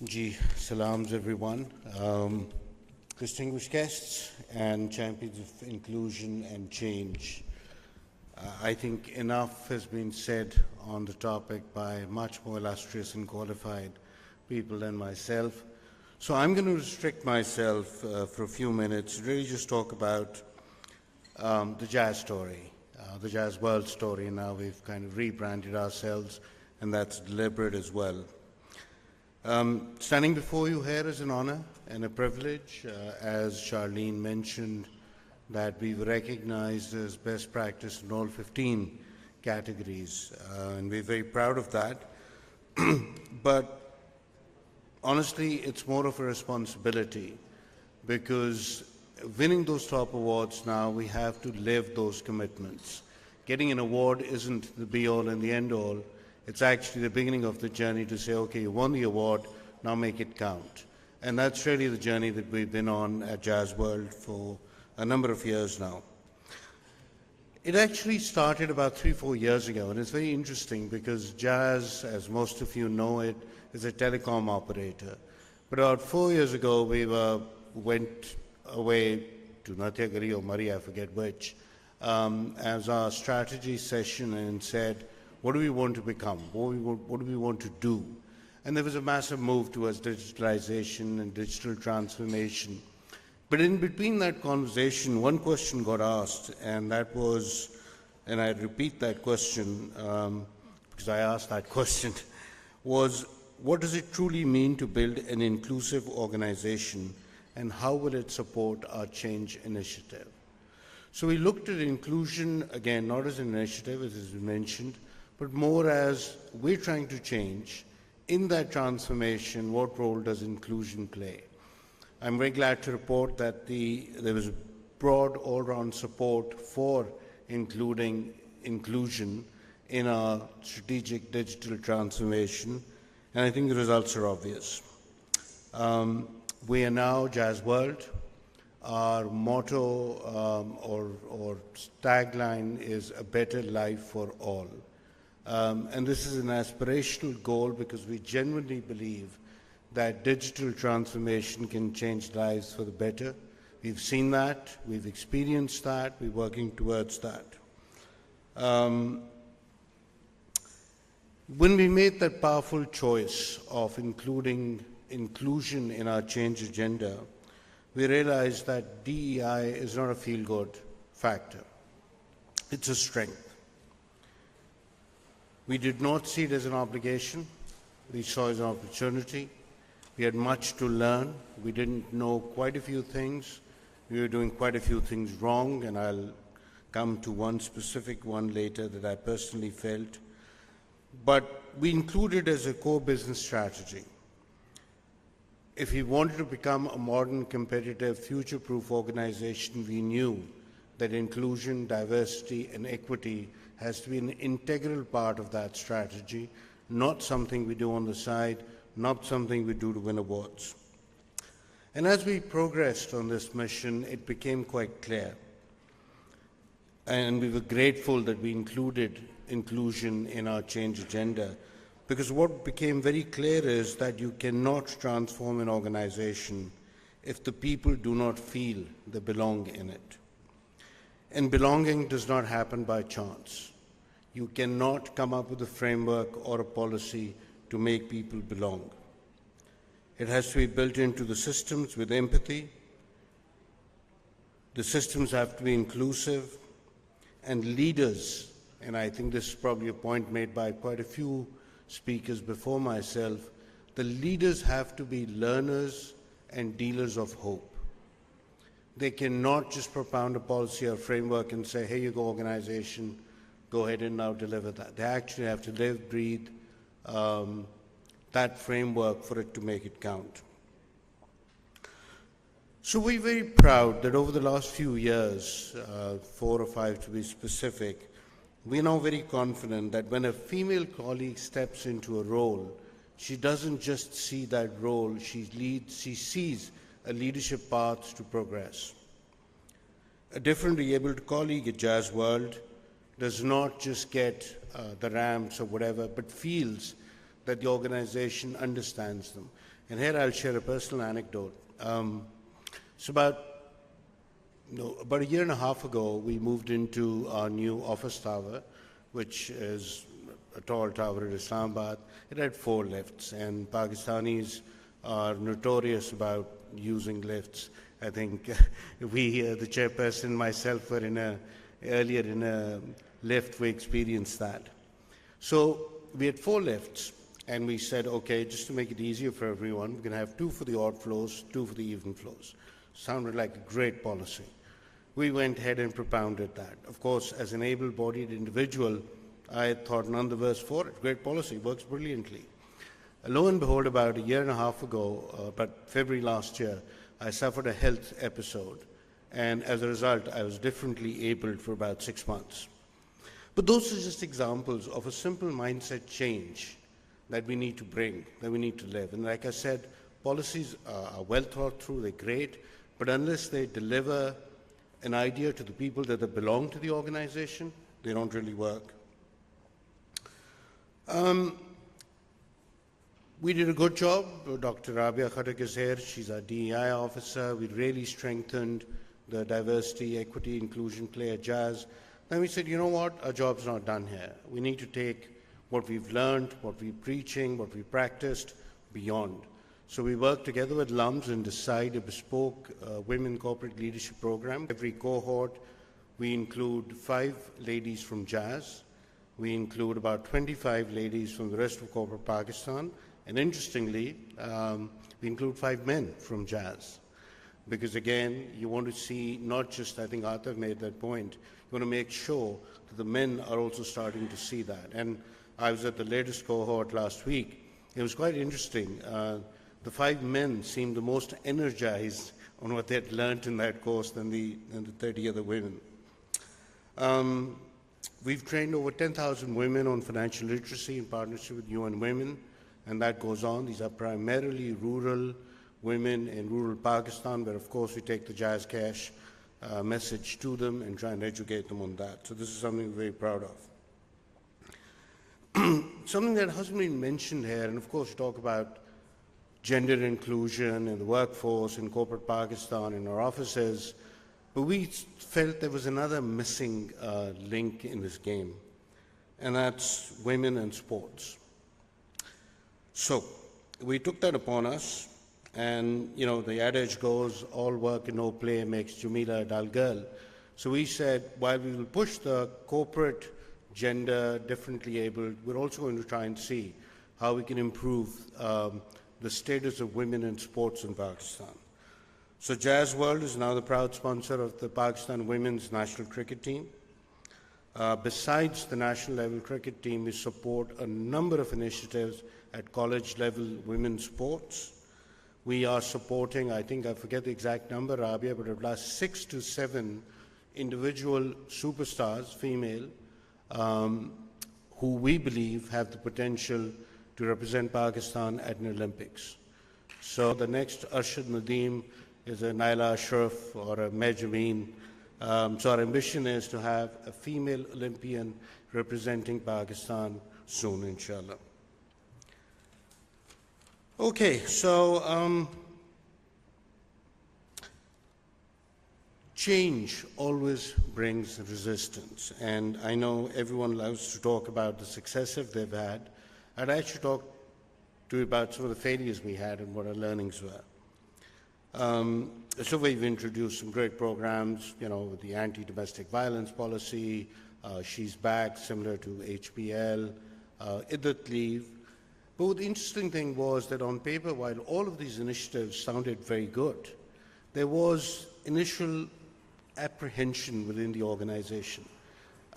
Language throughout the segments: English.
Ji, salams everyone. Distinguished guests and champions of inclusion and change. I think enough has been said on the topic by much more illustrious and qualified people than myself. So I'm going to restrict myself for a few minutes, really just talk about the jazz story, the jazz world story. Now we've kind of rebranded ourselves, and that's deliberate as well. Standing before you here is an honor and a privilege. As Charlene mentioned, that we've recognized as best practice in all 15 categories, and we're very proud of that. But honestly, it's more of a responsibility, because winning those top awards now, we have to live those commitments. Getting an award isn't the be-all and the end-all. It's actually the beginning of the journey to say, okay, you won the award, now make it count. And that's really the journey that we've been on at Jazz World for a number of years now. It actually started about 3-4 years ago, and it's very interesting because Jazz, as most of you know it, is a telecom operator. But about 4 years ago, we went away to Natyagiri or Murray, I forget which, as our strategy session, and said, what do we want to become? What do we want to do? And there was a massive move towards digitalization and digital transformation. But in between that conversation, one question got asked, and that was, and I repeat that question because I asked that question, was what does it truly mean to build an inclusive organization, and how will it support our change initiative? So we looked at inclusion, again, not as an initiative, as is mentioned, but more as we're trying to change. In that transformation, what role does inclusion play? I'm very glad to report that there was broad all-round support for including inclusion in our strategic digital transformation, and I think the results are obvious. We are now Jazz World. Our motto or tagline is a better life for all. And this is an aspirational goal because we genuinely believe that digital transformation can change lives for the better. We've seen that, we've experienced that, we're working towards that. When we made that powerful choice of inclusion in our change agenda, we realized that DEI is not a feel-good factor. It's a strength. We did not see it as an obligation. We saw it as an opportunity. We had much to learn. We didn't know quite a few things. We were doing quite a few things wrong, and I'll come to one specific one later that I personally felt. But we included as a core business strategy. If we wanted to become a modern, competitive, future-proof organization, we knew that inclusion, diversity, and equity has to be an integral part of that strategy, not something we do on the side, not something we do to win awards. And as we progressed on this mission, it became quite clear. And we were grateful that we included inclusion in our change agenda, because what became very clear is that you cannot transform an organization if the people do not feel they belong in it. And belonging does not happen by chance. You cannot come up with a framework or a policy to make people belong. It has to be built into the systems with empathy. The systems have to be inclusive, and leaders, and I think this is probably a point made by quite a few speakers before myself, the leaders have to be learners and dealers of hope. They cannot just propound a policy or framework and say, here you go, organization, go ahead and now deliver that. They actually have to live, breathe that framework for it to make it count. So we're very proud that over the last few years, 4 or 5 to be specific, we're now very confident that when a female colleague steps into a role, she doesn't just see that role, she sees a leadership path to progress. A differently abled colleague at Jazz World does not just get the ramps or whatever, but feels that the organization understands them. And here I'll share a personal anecdote. So about a year and a half ago, we moved into our new office tower, which is a tall tower in Islamabad. It had 4 lifts, and Pakistanis are notorious about using lifts. I think we, the chairperson, myself, were earlier in a lift. We experienced that. So we had 4 lifts, and we said, okay, just to make it easier for everyone, we're going to have 2 for the odd floors, 2 for the even floors. Sounded like a great policy. We went ahead and propounded that. Of course, as an able-bodied individual, I thought none the worse for it. Great policy, works brilliantly. Lo and behold, about a year and a half ago, but February last year, I suffered a health episode, and as a result, I was differently abled for about 6 months. But those are just examples of a simple mindset change that we need to bring, that we need to live. And like I said, policies are well thought through, they're great, but unless they deliver an idea to the people that they belong to the organization, they don't really work. We did a good job. Dr. Rabia Khattak is here. She's our DEI officer. We really strengthened the diversity, equity, inclusion play at Jazz. Then we said, you know what, our job's not done here. We need to take what we've learned, what we're preaching, what we practiced, beyond. So we worked together with LUMS and decide a bespoke women corporate leadership program. Every cohort, we include 5 ladies from Jazz. We include about 25 ladies from the rest of corporate Pakistan. And interestingly, we include 5 men from Jazz. Because again, you want to see not just, I think Ataf made that point, you want to make sure that the men are also starting to see that. And I was at the latest cohort last week. It was quite interesting. The 5 men seemed the most energized on what they had learned in that course than the 30 other women. We've trained over 10,000 women on financial literacy in partnership with UN Women, and that goes on. These are primarily rural women in rural Pakistan, where of course we take the Jazz Cash message to them and try and educate them on that. So this is something we're very proud of. Something that hasn't been mentioned here, and of course we talk about gender inclusion in the workforce in corporate Pakistan, in our offices, but we felt there was another missing link in this game, and that's women and sports. So we took that upon us, and you know, the adage goes, all work and no play makes Jamila a dull girl. So we said, while we will push the corporate gender differently abled, we're also going to try and see how we can improve the status of women in sports in Pakistan. So Jazz World is now the proud sponsor of the Pakistan women's national cricket team. Besides the national level cricket team, we support a number of initiatives at college level women's sports. We are supporting, I think, I forget the exact number, Rabia, but at last 6 to 7 individual superstars, female, who we believe have the potential to represent Pakistan at an Olympics. So the next Arshad Nadeem is a Naila Ashraf or a Mejameen. So our ambition is to have a female Olympian representing Pakistan soon, inshallah. Okay, so change always brings resistance, and I know everyone loves to talk about the successes they've had. I'd actually talk to you about some of the failures we had and what our learnings were. So we've introduced some great programs, you know, with the anti-domestic violence policy, She's Back, similar to HPL, Iddat Leave. But the interesting thing was that on paper, while all of these initiatives sounded very good, there was initial apprehension within the organization.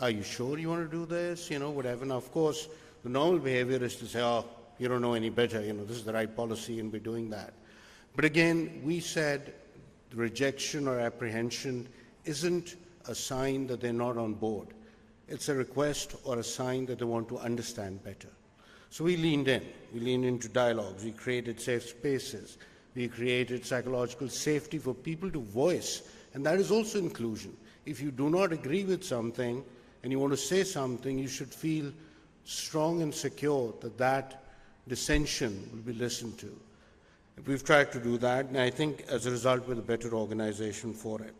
Are you sure you want to do this? You know, whatever. Now, of course, the normal behavior is to say, oh, you don't know any better. You know, this is the right policy and we're doing that. But again, we said rejection or apprehension isn't a sign that they're not on board. It's a request or a sign that they want to understand better. So we leaned in. We leaned into dialogues. We created safe spaces. We created psychological safety for people to voice. And that is also inclusion. If you do not agree with something and you want to say something, you should feel strong and secure that that dissension will be listened to. We've tried to do that, and I think as a result we're a better organization for it.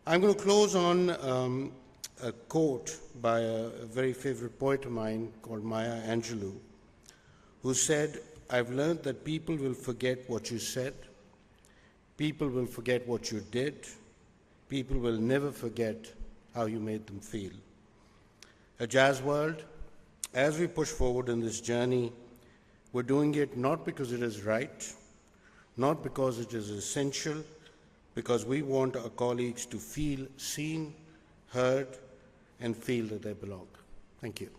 I'm going to close on a quote by a very favorite poet of mine called Maya Angelou, who said, "I've learned that people will forget what you said, people will forget what you did, people will never forget how you made them feel." A jazz world, as we push forward in this journey, we're doing it not because it is right, not because it is essential, because we want our colleagues to feel seen, heard, and feel that they belong. Thank you.